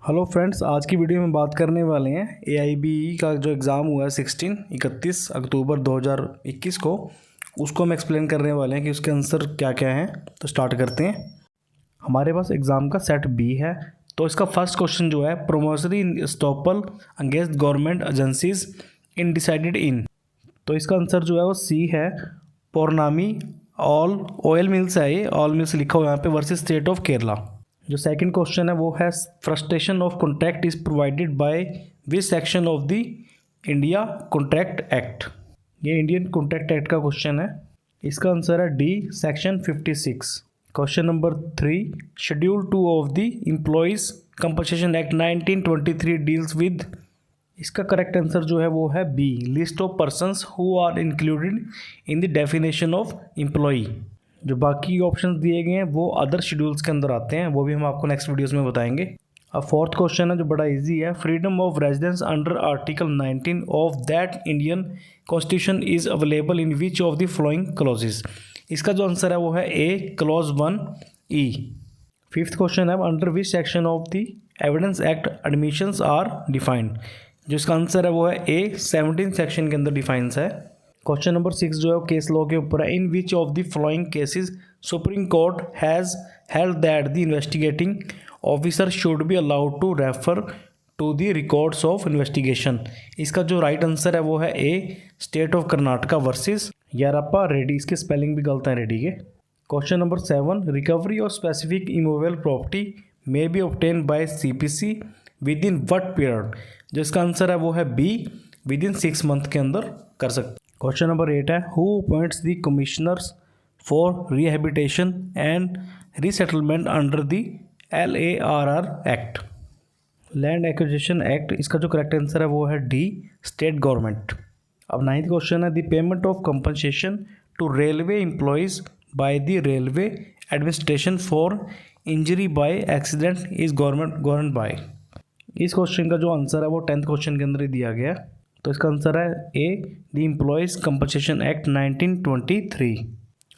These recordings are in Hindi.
हेलो फ्रेंड्स, आज की वीडियो में बात करने वाले हैं AIBE का जो एग्ज़ाम हुआ है 31 अक्टूबर 2021 को, उसको हम एक्सप्लेन करने वाले हैं कि उसके आंसर क्या क्या हैं। तो स्टार्ट करते हैं। हमारे पास एग्ज़ाम का सेट बी है। तो इसका फर्स्ट क्वेश्चन जो है, प्रोमोसरी estoppel against government agencies in decided in. तो इसका आंसर जो है वो सी है, पौर्णामी ऑल ऑयल मिल्स है। ये ऑल मिल्स लिखा हुआ है यहाँ पे वर्सेस स्टेट ऑफ केरला। जो सेकंड क्वेश्चन है वो है, frustration of contract is provided by which section of the India contract act. ये इंडियन कॉन्ट्रैक्ट एक्ट का क्वेश्चन है। इसका आंसर है D, section 56। Question number 3, schedule 2 of the employees compensation act 1923 deals with. इसका करेक्ट आंसर जो है वो है B, list of persons who are included in the definition of employee. जो बाकी ऑप्शंस दिए गए हैं वो अदर शेड्यूल्स के अंदर आते हैं, वो भी हम आपको नेक्स्ट वीडियोस में बताएंगे। अब फोर्थ क्वेश्चन है जो बड़ा इजी है, freedom of residence under article 19 of that Indian constitution is available in which of the following clauses. इसका जो आंसर है वो है A, clause 1E। Fifth question है, under which section of the evidence act admissions are defined. जो इसका आंसर है वो है ए, 17 सेक्शन के अंदर डिफाइंस है। क्वेश्चन नंबर 6 जो है वो केस लॉ के ऊपर है, in which of the following cases Supreme Court has held that the investigating officer should be allowed to refer to the records of investigation. इसका जो राइट आंसर है वो है A, State of Karnataka versus Yarappa Reddy. इसके स्पेलिंग भी गलत है रेड्डी के। Question number 7, recovery of specific immovable property may be obtain by CPC within what period. जो इसका आंसर है वो है बी, विद इन 6 मंथ के अंदर कर सकते। क्वेश्चन नंबर 8 है, who appoints the commissioners for rehabilitation and resettlement under the LARR act, land acquisition act. इसका जो करेक्ट आंसर है वो है डी, स्टेट गवर्नमेंट। अब 9th क्वेश्चन है, the payment of compensation to railway employees by the railway administration for injury by accident is government by. इस क्वेश्चन का जो आंसर है वो 10th क्वेश्चन के अंदर ही दिया गया है। तो इसका आंसर है A, the employees compensation act 1923।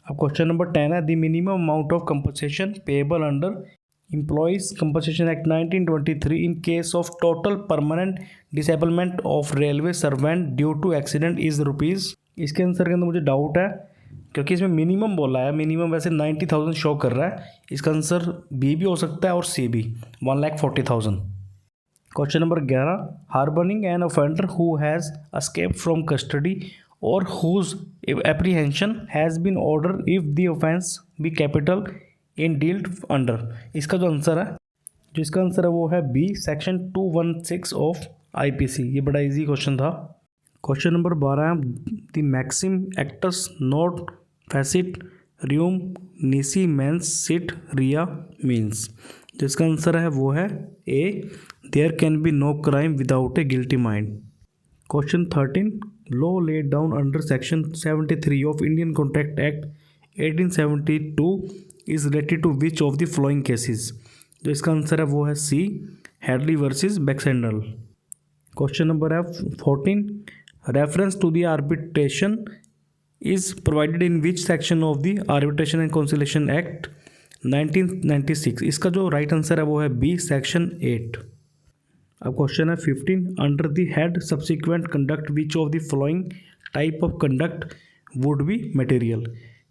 अब क्वेश्चन नंबर 10 है, the minimum amount of compensation payable under employees compensation act 1923 in case of total permanent disablement of railway servant due to accident is rupees. इसके आंसर के अंदर मुझे डाउट है, क्योंकि इसमें मिनिमम बोला है। मिनिमम वैसे 90,000 शो कर रहा है। इसका आंसर बी भी हो सकता है और सी भी, 1,40,000। Question number 11, harbouring an offender who has escaped from custody और whose apprehension has been order if the offence be capital in dealt under. इसका जो आंसर है, वो है बी, सेक्शन 216 ऑफ IPC। ये बड़ा इजी क्वेश्चन था। Question number 12, the maxim actus not facit reum nisi mens sit rea means. जिसका आंसर है वो है A, there can be no crime without a guilty mind. Question 13, law laid down under section 73 of Indian contract act 1872 is related to which of the following cases. जो इसका आंसर है वो है C, Hadley versus Baxendale. Question number है 14, reference to the arbitration is provided in which section of the arbitration and conciliation act 1996। इसका जो राइट आंसर है वो है बी, सेक्शन 8। अब क्वेश्चन है 15, under the head subsequent conduct which of the following type of conduct would be material.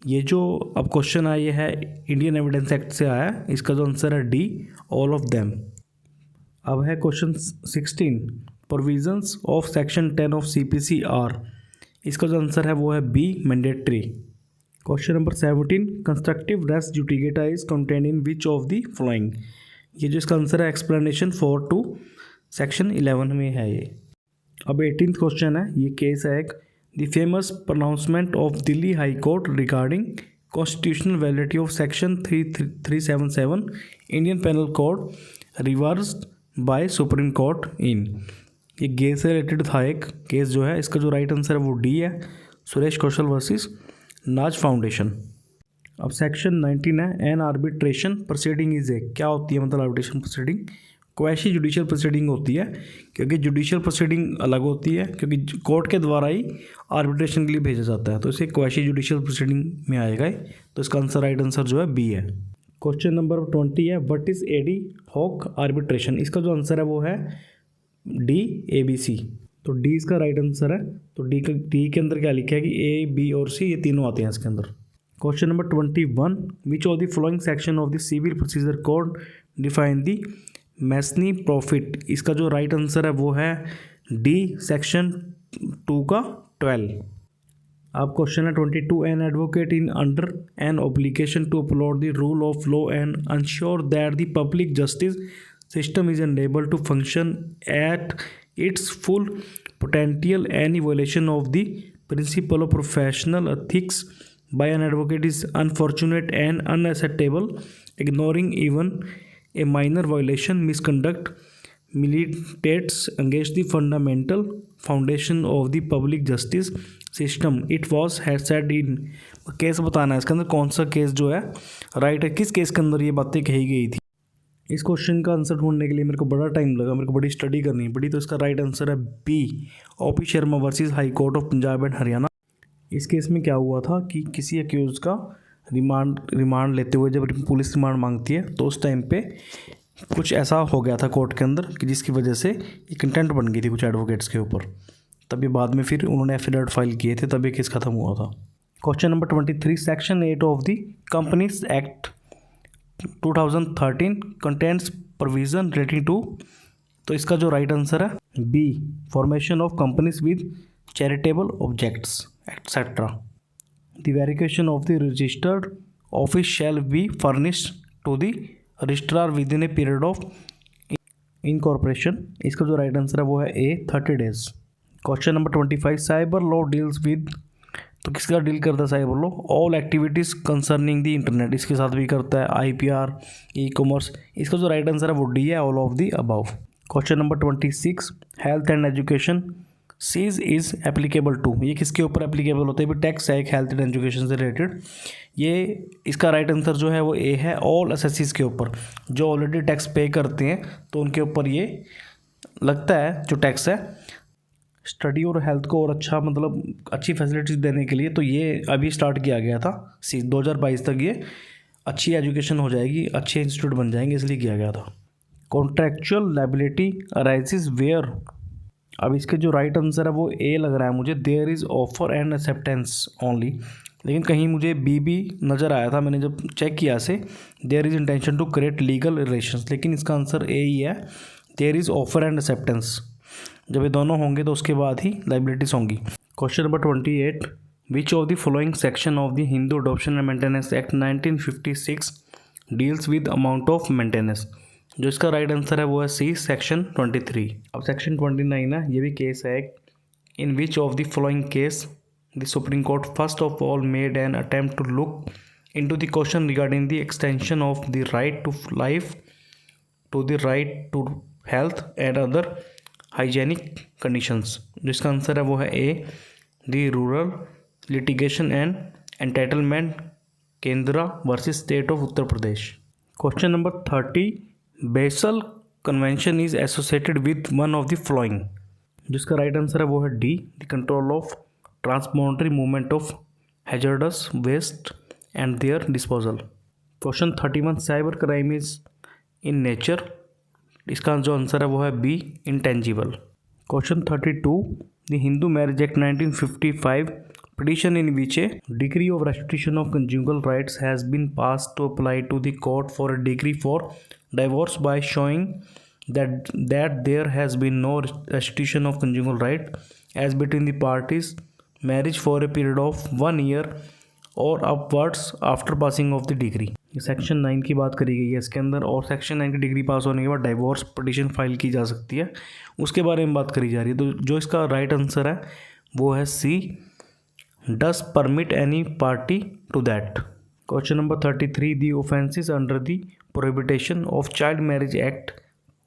ये जो अब क्वेश्चन आया ये है इंडियन एविडेंस एक्ट से आया है। इसका जो आंसर है डी, ऑल ऑफ देम। अब है question 16, provisions of section 10 of CPC are. इसका जो आंसर है वो है B, mandatory. Question number 17, constructive res judicata is contain in which of the following. ये जो इसका आंसर है एक्सप्लेनेशन 4.2 सेक्शन 11 में है ये। अब 18th क्वेश्चन है, ये केस है एक, the famous pronouncement of Delhi high court regarding constitutional validity of section 377 Indian penal code reversed by supreme court in. ये गे से रिलेटेड था एक केस जो है। इसका जो राइट आंसर है वो डी है, सुरेश कौशल वर्सेस नाज फाउंडेशन। अब सेक्शन 19 है, N arbitration proceeding is a. क्या होती है मतलब आर्बिट्रेशन प्रोसीडिंग? क्वैशी जुडिशियल प्रोसीडिंग होती है, क्योंकि जुडिशियल प्रोसीडिंग अलग होती है, क्योंकि कोर्ट के द्वारा ही आर्बिट्रेशन के लिए भेजा जाता है, तो इसे क्वैशी जुडिशियल प्रोसीडिंग में आएगा। तो इसका आंसर राइट आंसर जो है बी है। क्वेश्चन नंबर 20 है, what is ad hoc arbitration. इसका जो आंसर है वो है डी, ए बी सी। तो डी इसका राइट आंसर है। तो डी के अंदर क्या लिखा है कि ए, बी और सी, ये तीनों आते हैं इसके अंदर। Question number 21, which of the following section of the civil procedure code define the mesne profit. इसका जो राइट आंसर है वो है डी, सेक्शन 2 का 12। अब क्वेश्चन है 22, an advocate in under an obligation to upload the rule of law and ensure that the public justice system is unable to function at its full potential. Any violation of the principle of professional ethics by an advocate is unfortunate and unacceptable. Ignoring even a minor violation, misconduct militates against the fundamental foundation of the public justice system. It was said in case बताना है इसके अंदर कौन सा केस जो है राइट है, किस केस के अंदर ये बातें कही गई थी। इस क्वेश्चन का आंसर ढूंढने के लिए मेरे को बड़ा टाइम लगा, मेरे को बड़ी स्टडी करनी पड़ी। तो इसका राइट आंसर है B, O P Sharma versus high court of Punjab and Haryana. इस केस में क्या हुआ था कि किसी अक्यूज का रिमांड लेते हुए जब पुलिस रिमांड मांगती है तो उस टाइम पे कुछ ऐसा हो गया था कोर्ट के अंदर कि जिसकी वजह से ये कंटेंट बन गई थी कुछ एडवोकेट्स के ऊपर। तभी बाद में फिर उन्होंने एफिडेविट फाइल किए थे, तभी केस खत्म हुआ था। Question number 23, section 8 of the companies act 2013 contents provision relating to. तो इसका जो राइट आंसर है B, formation of companies with charitable objects etcetera. The verification of the registered office shall be furnished to the registrar within a period of incorporation. इसका जो राइट आंसर है वो है A, 30 days. Question number 25, cyber law deals with. तो किसका डील करता है cyber law? All activities concerning the internet. इसके साथ भी करता है IPR, ई कॉमर्स। इसका जो राइट आंसर है वो डी है, all of the above. Question number 26, health and education cess is applicable to. ये किसके ऊपर एप्लीकेबल होता है? भी टैक्स है एक हेल्थ एंड एजुकेशन से रिलेटेड। ये इसका राइट आंसर जो है वो ए है, ऑल एसएससीज के ऊपर जो ऑलरेडी टैक्स पे करते हैं तो उनके ऊपर ये लगता है जो टैक्स है। स्टडी और हेल्थ को और अच्छा मतलब अच्छी फैसिलिटीज़ देने के लिए तो ये अभी स्टार्ट किया गया था। 2022 तक ये अच्छी एजुकेशन हो जाएगी, अच्छे इंस्टीट्यूट बन जाएंगे, इसलिए किया गया था। Contractual liability arises where. अब इसके जो राइट आंसर है वो ए लग रहा है मुझे, there is offer and acceptance only. लेकिन कहीं मुझे बी भी नज़र आया था, मैंने जब चेक किया से there is intention to create legal relations. लेकिन इसका आंसर ए ही है, there is offer and acceptance. जब ये दोनों होंगे तो उसके बाद ही लाइबिलिटीज़ होंगी। Question number 28, which of the following section of the Hindu adoption and maintenance act 1956 deals with amount of maintenance. जो इसका राइट आंसर है वो है सी, सेक्शन 23। अब सेक्शन 29 है, ये भी केस है। In which of the following case the supreme court first of all made an attempt to look into the question regarding the extension of the right to life to the right to health and other hygienic conditions. जिसका आंसर है वो है A, the rural litigation and entitlement Kendra versus state of Uttar Pradesh. Question number 30, Basel convention is associated with one of the following. जिसका राइट आंसर है वो है D, the control of transboundary movement of hazardous waste and their disposal. Question 31, cyber crime is in nature. इसका जो आंसर है वो है B, intangible. Question 32, the Hindu marriage act 1955 petition in which a decree of restitution of conjugal rights has been passed to apply to the court for a decree for divorce by showing that there has been no restitution of conjugal right as between the parties marriage for a period of 1 year or upwards after passing of the decree। Section 9 की बात करी गई है इसके अंदर, और सेक्शन 9 की डिग्री पास होने के बाद डाइवोर्स पिटीशन फाइल की जा सकती है, उसके बारे में बात करी जा रही है। तो जो इसका राइट आंसर है वो है C, does permit any party to that. Question number 33, the offences under the prohibition of child marriage act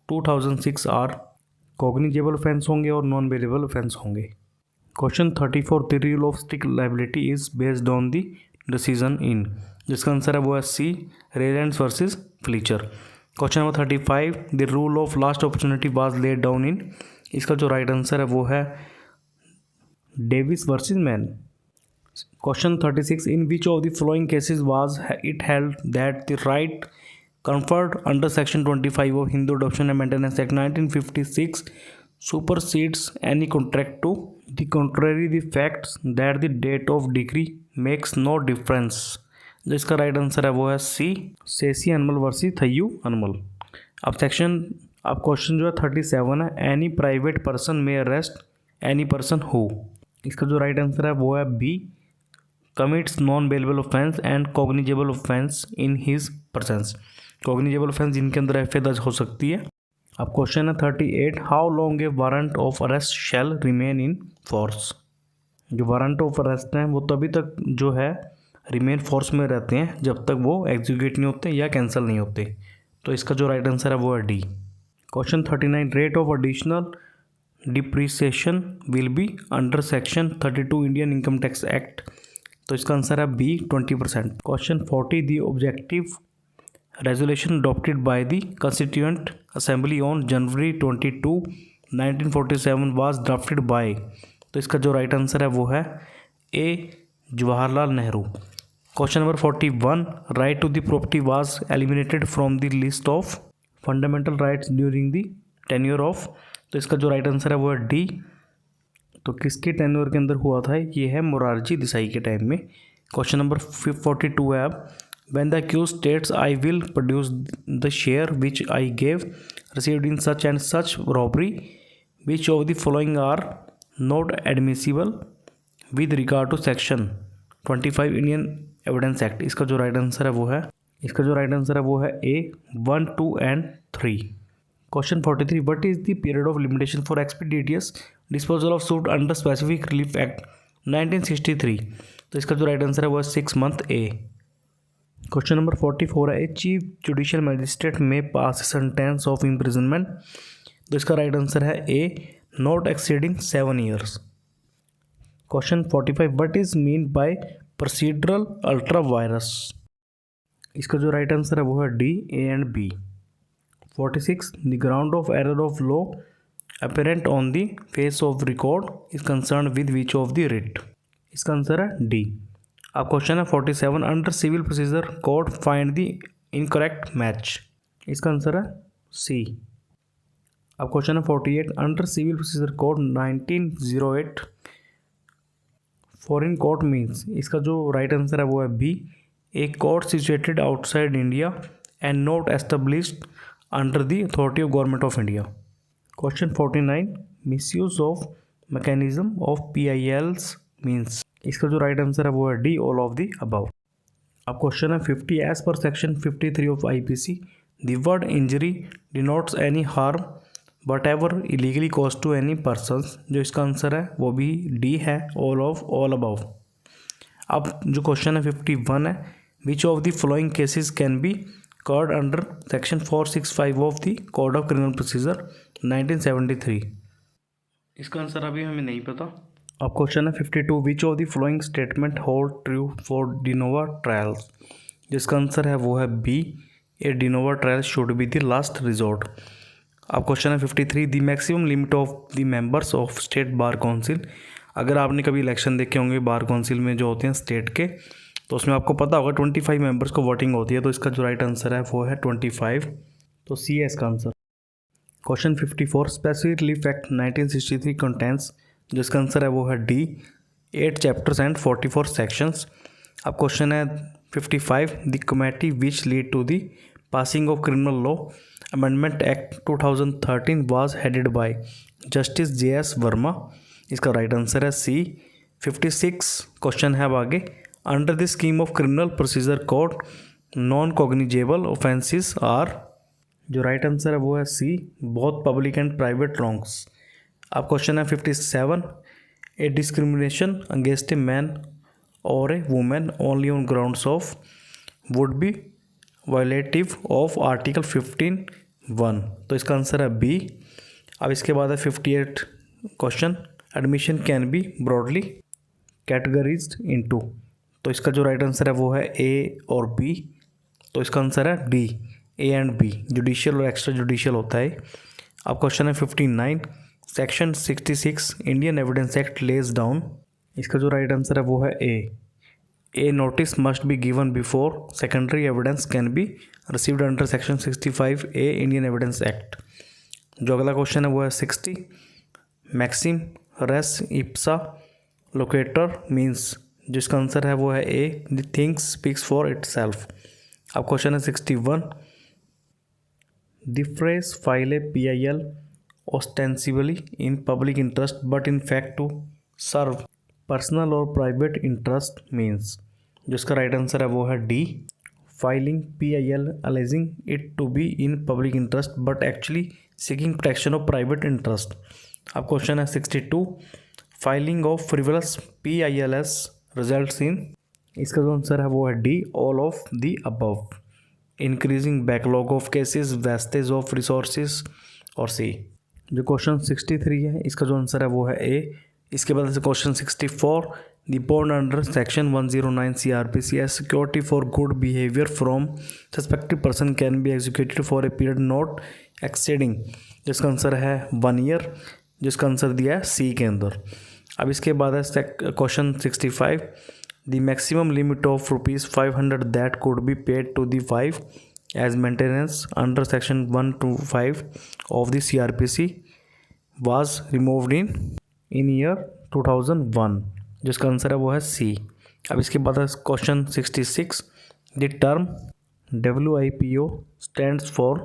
2006 are cognizable offence होंगे और नॉन बेलेबल ऑफेंस होंगे। Question 34, the rule of strict liability is based on the decision in. जिसका आंसर है वो है C, Rylands versus Fletcher. Question number 35, the rule of last opportunity was laid down in. इसका जो राइट आंसर है वो है Davis versus man. Question 36, in which of the following cases was it held that the right conferred under section 25 of Hindu Adoption and Maintenance Act 1956 supersedes any contract to the contrary the facts that the date of decree makes no difference। जो इसका राइट आंसर है वो है सी, सेसी अनमल वर्सेस थयू अनमल। अब क्वेश्चन जो है 37 है, any private person may arrest any person who. इसका जो राइट आंसर है वो है B, commits non bailable offence and cognizable offence in his presence. Cognizable offence जिनके अंदर एफ दर्ज हो सकती है। अब क्वेश्चन है 38, how long a warrant of arrest shall remain in force. जो वारंट ऑफ अरेस्ट हैं वो तभी तक जो है रिमेन फोर्स में रहते हैं जब तक वो एग्जीक्यूट नहीं होते या कैंसिल नहीं होते। तो इसका जो राइट आंसर है वो है D. Question 39, rate of additional depreciation will be under section 32 Indian income tax act. तो इसका आंसर है B 20%। Question 40, the objective resolution adopted by the Constituent Assembly on January 22, 1947 was drafted by। तो इसका जो राइट आंसर है वो है A, Jawaharlal Nehru. Question number 41, right to the property was eliminated from the list of fundamental rights during the tenure of. तो इसका जो राइट आंसर है वो है डी। तो किसके टेन्योर के अंदर हुआ था, ये है मोरारजी देसाई के टाइम में। क्वेश्चन नंबर 42 है अब, when the accused states I will produce the share which I gave received in such and such robbery, which of the following are not admissible with regard to section 25 Indian Evidence Act। इसका जो राइट आंसर है वो है ए 1, 2 and 3। Question 43, what is the period of limitation for expeditious disposal of suit under Specific Relief Act 1963। तो इसका जो राइट आंसर है वो है 6 month ए। क्वेश्चन नंबर 44 है, ए चीफ जुडिशियल मजिस्ट्रेट में पास सेंटेंस ऑफ इम्प्रिजनमेंट। तो इसका राइट आंसर है A, not exceeding 7 years। Question 45, what is mean by procedural ultra vires. इसका जो राइट आंसर है वो है D, A and B. 46, the ground of error of law apparent on the face of record is concern with which of the writ. इसका आंसर है डी। अब क्वेश्चन है 47, under civil procedure code find the incorrect match. इसका आंसर है सी। अब क्वेश्चन है 48, under civil procedure code 1908 foreign court means. इसका जो राइट आंसर है वो है B, a court situated outside India and not established under the authority of government of India. Question 49, misuse of mechanism of PILs means. इसका जो राइट आंसर है वो है D, all of the above. अब क्वेश्चन है 50, as per section 53 of IPC the word injury denotes any harm what ever illegally cause to any persons. जो इसका आंसर है वो भी डी है, ऑल अबव। अब जो क्वेश्चन है 51 है, which of the following cases can be covered under section 465 of the code of criminal procedure 1973। इसका आंसर अभी हमें नहीं पता। अब क्वेश्चन है 52, which of the following statement hold true for de novo trials. जिसका आंसर है वो है B, A de novo trial should be the last resort. अब क्वेश्चन है 53, the maximum limit of the members of state bar council. अगर आपने कभी इलेक्शन देखे होंगे बार काउंसिल में जो होते हैं स्टेट के, तो उसमें आपको पता होगा 25 मेंबर्स को वोटिंग होती है। तो इसका जो राइट आंसर है वो है 25। तो सी है इसका answer. Question 54, specific relief act 1963 contains. जिसका आंसर है वो है डी, 8 चैप्टर्स एंड 44 सेक्शंस। अब क्वेश्चन है 55, the committee which lead to the passing of criminal law amendment act 2013 was headed by justice JS Verma. इसका राइट आंसर है सी। 56 क्वेश्चन है अब आगे, under the scheme of criminal procedure code non cognizable offences are. जो राइट आंसर है वो है C, both public and private wrongs. अब क्वेश्चन है 57, a discrimination against a man और a women only on grounds of would be violative of article 15(1)। तो इसका आंसर है बी। अब इसके बाद है 58 question, admission can be broadly categorized into. तो इसका जो राइट आंसर है वो है ए और बी। तो इसका आंसर है D, A and B. Judicial और एक्स्ट्रा जुडिशियल होता है। अब क्वेश्चन है 59, section 66 Indian evidence act lays down इसका जो राइट आंसर है वो है A notice must be given before secondary evidence can be received under section 65 A Indian evidence act. जो अगला क्वेश्चन है वो है 60 maxim res ipsa loquitur means, जिसका आंसर है वो है A the things speaks for itself. अब क्वेश्चन है 61 the phrase file A PIL ostensibly in public interest but in fact to serve personal और प्राइवेट इंटरेस्ट मीन्स, जिसका राइट आंसर है वो है D filing PIL alleging it to be in public interest but actually seeking protection of private interest. अब क्वेश्चन है 62 filing of frivolous PILs results in, इसका जो आंसर है वो है D all of the above increasing backlog of cases wastage of resources और सी। जो क्वेश्चन 63 है इसका जो आंसर है वो है ए। इसके बाद से question 64 the bond under section 109 CRPC as security for good behaviour from suspected person can be executed for a period not exceeding, जिसका आंसर है 1 ईयर, जिसका आंसर दिया है सी के अंदर। अब इसके बाद है question 65 the maximum limit of ₹500 that could be paid to the wife as maintenance under section 125 of the CRPC was removed in year 2001, जिसका आंसर है वो है सी। अब इसके बाद है question 66 the term WIPO stands for,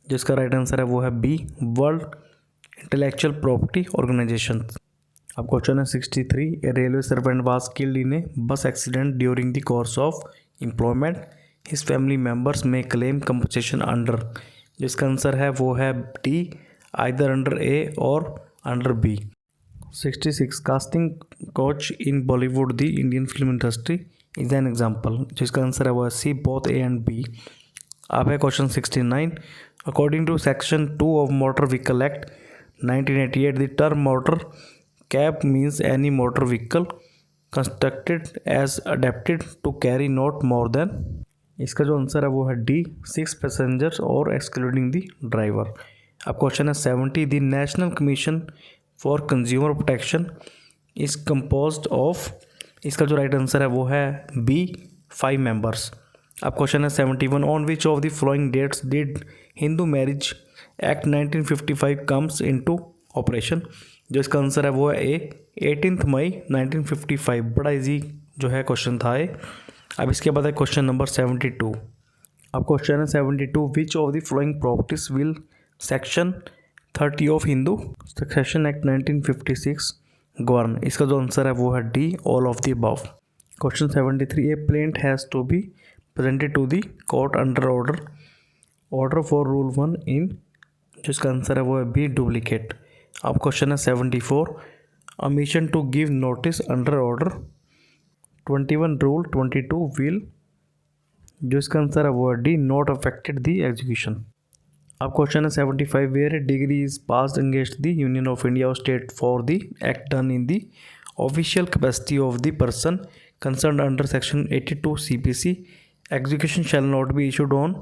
जिसका राइट आंसर है वो है B world intellectual property organisation. अब क्वेश्चन है 63 a railway servant was killed in a bus accident during the course of employment his family members may claim compensation under, जिसका आंसर है वो है डी आइदर अंडर ए और under B. 66 casting couch in Bollywood the Indian film industry is an example, जिसका आंसर है वो है C both A and B. अब है question 69 according to section 2 of motor vehicle act 1988 the term motor cab means any motor vehicle constructed as adapted to carry not more than, इसका जो आंसर है वो है डी 6 पैसेंजर्स और एक्सक्लूडिंग द ड्राइवर। अब क्वेश्चन है 70 the national commission for consumer protection is composed of, इसका जो राइट आंसर है वो है बी 5 मेंबर्स। अब क्वेश्चन है 71 on which of the following dates did Hindu marriage act 1955 comes into operation, जो इसका आंसर है वो है ए 18 मई 1955। बड़ा इजी जो है क्वेश्चन था ये। अब इसके बाद है क्वेश्चन नंबर 72। अब क्वेश्चन है 72 which of the following properties will section 30 of Hindu succession act 1956 govern, इसका जो आंसर है वो है D all of the above. Question 73 a plaint has to be presented to the court under order for rule 1 in, जिसका आंसर है वो है बी डुप्लीकेट। अब क्वेश्चन है 74 omission to give notice under order 21 rule 22 will, जो इसका आंसर है वो है D not affected the execution. अब क्वेश्चन है 75 where a degree is passed against the union of India और state for the act done in the official capacity of the person concern under section 82 CPC execution shall not be issued on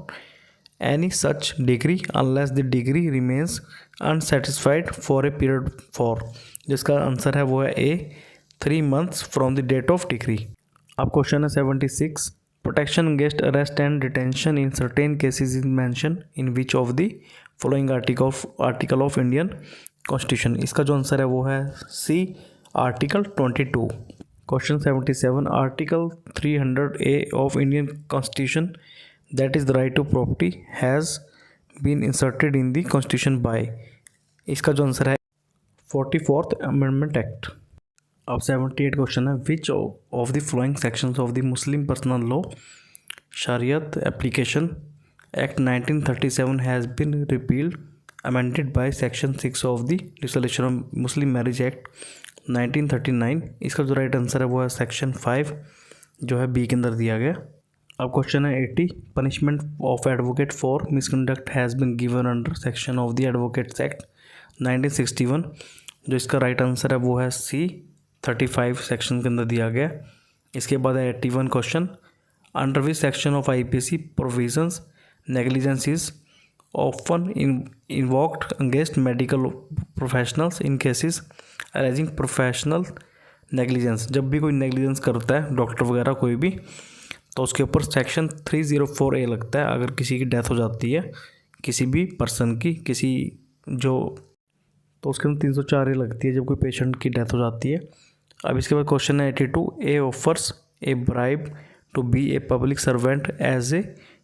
any such degree unless the degree remains unsatisfied for a period for, जिसका आंसर है वो है A 3 months from the date of degree. अब क्वेश्चन है 76 protection against arrest and detention in certain cases is mentioned in which of the following article of Indian Constitution, इसका जो आंसर है वो है C article 22। Question 77 article 300A of Indian Constitution that is the right to property has been inserted in the Constitution by, इसका जो आंसर है 44th Amendment Act। अब 78 क्वेश्चन है which of the following sections of the Muslim personal law Shariat application act 1937 has been repealed amended by section 6 of the dissolution of Muslim marriage act 1939, इसका जो राइट आंसर है वो है सेक्शन 5 जो है बी के अंदर दिया गया। अब क्वेश्चन है 80 punishment of advocate for misconduct has been given under section of the advocates act 1961, जो इसका राइट आंसर है वो है सी 35 सेक्शन के अंदर दिया गया। इसके बाद है 81 question under which section of IPC provisions negligence is often invoked against medical professionals in cases arising professional negligence, जब भी कोई नेग्लिजेंस करता है डॉक्टर वगैरह कोई भी, तो उसके ऊपर सेक्शन 304A लगता है। अगर किसी की डेथ हो जाती है किसी भी पर्सन की, किसी जो, तो उसके अंदर 304A लगती है जब कोई पेशेंट की डेथ हो जाती है। अब इसके बाद क्वेश्चन है 82, A offers a bribe to B a public servant as a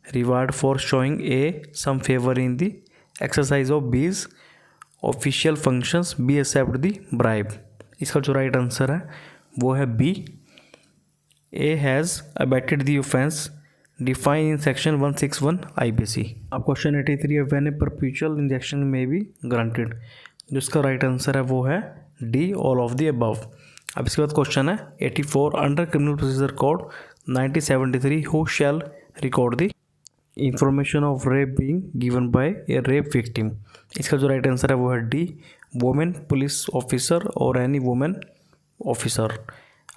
reward for showing a some favour in the exercise of B's official functions, B accept the bribe. इसका जो राइट आंसर है वो है B, A has abetted the offence define in section 161 IPC। अब क्वेश्चन 83 है, when a perpetual injection may be granted, जिसका राइट आंसर है वो है D, all of the above. अब इसके बाद क्वेश्चन है 84, under criminal procedure code 1973 who shall record the information of rape being given by a rape victim. इसका जो राइट आंसर है वो है डी, वुमेन पुलिस ऑफिसर और एनी वुमेन ऑफिसर।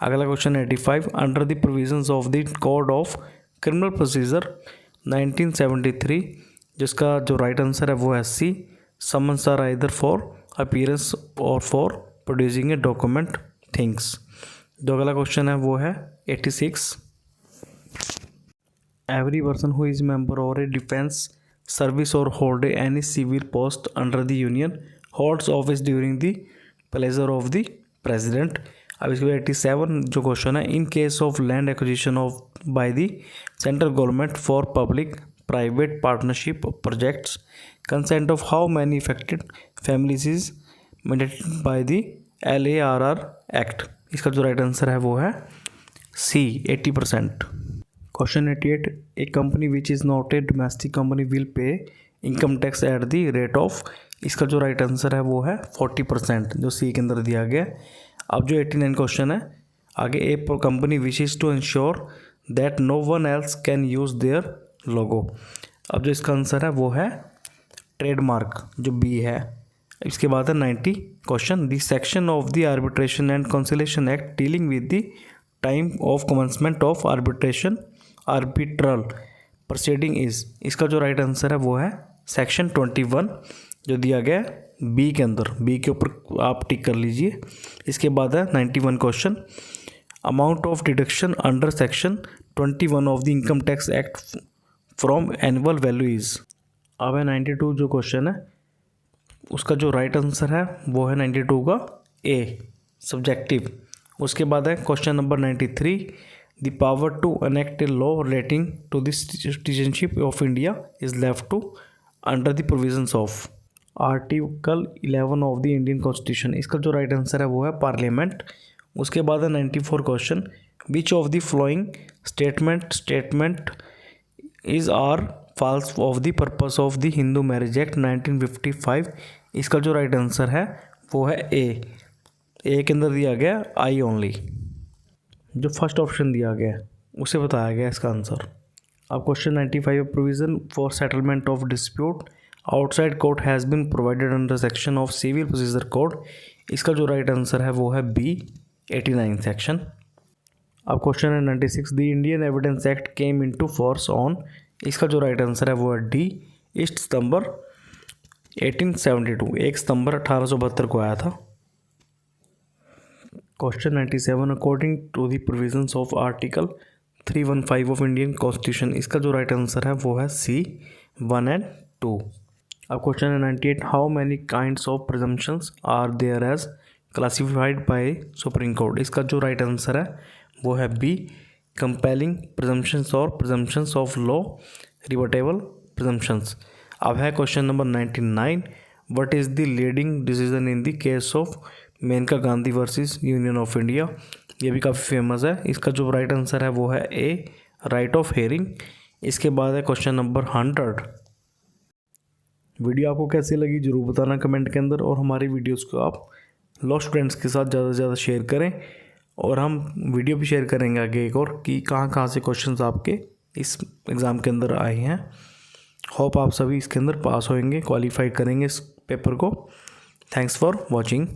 अगला question 85, under the provisions of the code of criminal procedure 1973, जिसका जो राइट आंसर है वो है C, summons are either for appearance और for producing A document things. जो अगला क्वेश्चन है वो है 86, every person who is member और ए डिफेंस सर्विस और hold any civil post under the union holds office during the pleasure of the president. अब इसके बाद 87 जो क्वेश्चन है, in case of land acquisition of by the central government for public private partnership projects, consent of how many affected families is mandated by the LARR act. इसका जो राइट आंसर है वो है सी, 80%। Question 88, A company which is not a domestic company will pay income tax at the rate of, इसका जो राइट आंसर है वो है 40%, जो सी के अंदर दिया गया। अब जो 89 क्वेश्चन है आगे, a company wishes to ensure that no one else can use their logo. अब जो इसका आंसर है वो है ट्रेडमार्क, जो बी है। इसके बाद है 90 question, the section of the arbitration and conciliation act dealing with the time of commencement of arbitration arbitral proceeding is, इसका जो राइट आंसर है वो है सेक्शन 21, जो दिया गया बी के अंदर, बी के ऊपर आप टिक कर लीजिए। इसके बाद है 91 question, amount of deduction under section 21 of the income tax act from annual value is. अब है 92 जो क्वेश्चन है उसका जो राइट आंसर है वो है 92 का ए, सब्जेक्टिव। उसके बाद है question number 93, the power to enact a law relating to the citizenship of India is left to under the provisions of article 11 of the Indian constitution. इसका जो राइट आंसर है वो है पार्लियामेंट। उसके बाद है 94 question, which of the following statement is are false of the purpose of the Hindu marriage act 1955। इसका जो राइट आंसर है वो है ए के अंदर दिया गया आई ओनली, जो फर्स्ट ऑप्शन दिया गया है उसे बताया गया इसका आंसर। अब question 95, provision for settlement of dispute outside court has been provided under section of civil procedure code. इसका जो राइट आंसर है वो है बी, 89 सेक्शन। अब क्वेश्चन है 96, the Indian evidence act came into force on, इसका जो राइट आंसर है वो है डी, 1 सितंबर 1872, 1 सितंबर 1872 को आया था। Question 97, according to the provisions of article 315 of Indian constitution, इसका जो राइट आंसर है वो है सी, 1 और 2। अब क्वेश्चन है 98, how many kinds of presumptions are there as classified by supreme court. इसका जो राइट आंसर है वो है बी, कंपेलिंग प्रिजम्पशंस और presumptions of law, rebuttable presumptions. अब है question number 99, what is the leading decision in the case of Maneka Gandhi versus union of India. ये भी काफ़ी फेमस है। इसका जो राइट आंसर है वो है ए, राइट ऑफ हेयरिंग। इसके बाद है क्वेश्चन नंबर 100। वीडियो आपको कैसी लगी जरूर बताना कमेंट के अंदर, और हमारी वीडियोस को आप लॉ स्टूडेंट्स के साथ ज़्यादा से ज़्यादा शेयर करें, और हम वीडियो भी शेयर करेंगे आगे एक और कि कहाँ से क्वेश्चंस आपके इस एग्ज़ाम के अंदर आए हैं। होप आप सभी इसके अंदर पास होंगे, क्वालिफाई करेंगे इस पेपर को। Thanks for watching.